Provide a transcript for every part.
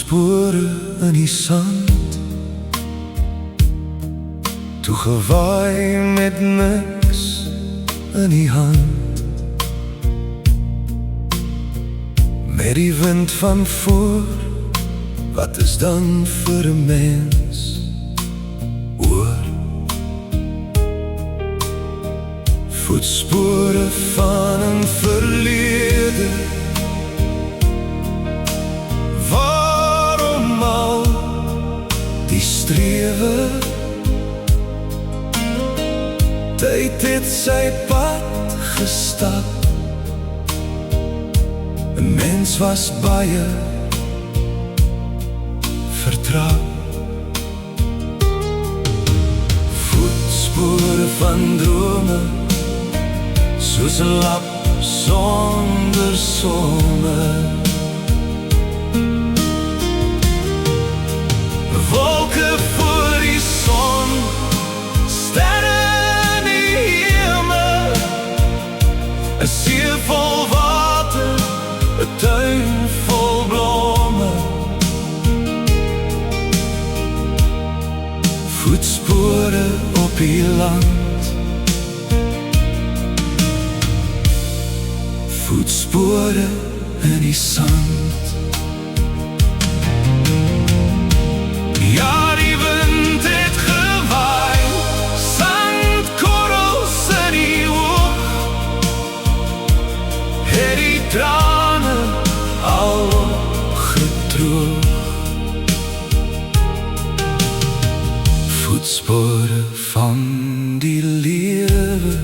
Voetspore in die sand, toegewaai met niks in die hand, met die wind van voor. Wat is dan vir 'n mens oor? Voetspore van 'n verlede. Waarom al die strewe? Tyd het sy pad gestap. 'n mens was baie vertrap. Voetspore van drome, soos 'n lap sonder somme. Wolke voor die son, sterre in die hemel, 'n see vol water, 'n tuin vol blomme. Voetspore op die land, voetspore in die sand. Ja, die wind het gewaai, sandkorrels in die oog, het die trane al gedroog. Voetspore van die lewe,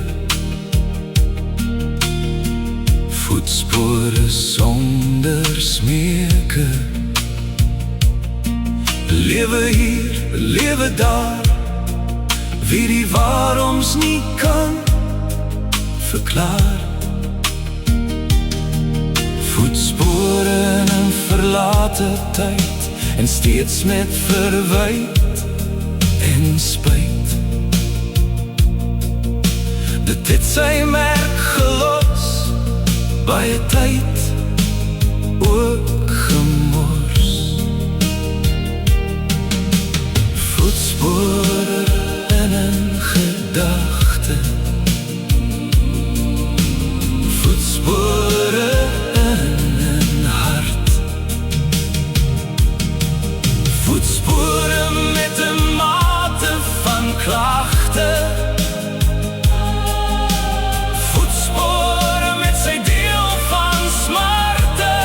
voetspore sonder smeke. Lewe hier, lewe daar, wie die waaroms nie kan verklaar. Voetspore in 'n verlate tyd, en steeds met verwyte en spyt. Dit het sy merk gelos, baie tyd ook gemors. Voetspore in 'n gedagte, voetspore in 'n hart, voetspore met 'n mate van klagte, voetspore met sy deel van smarte,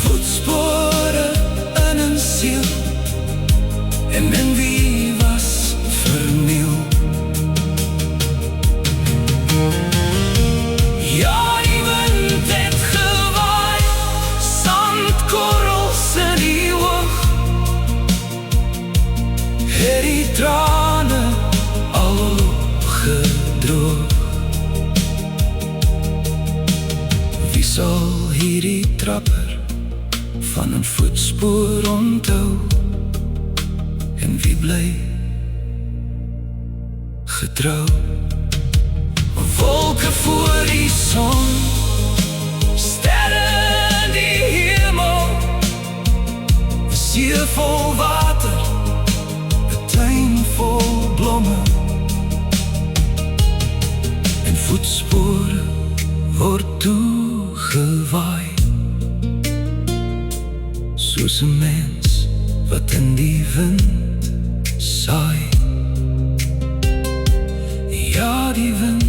voetspore in 'n siel, en in wie was verniel. Ja, die wind het gewaai, sandkorrels in die oog, het die trane al gedroog. Wie sal hierdie trapper van 'n voetspoor onthou, en wie bly getrou? Wolke voor die son, sterre in die hemel, 'n see vol water, 'n tuin vol blomme. En voetspore word toegewaai, soos 'n mens wat in die wind saai. Ja, die wind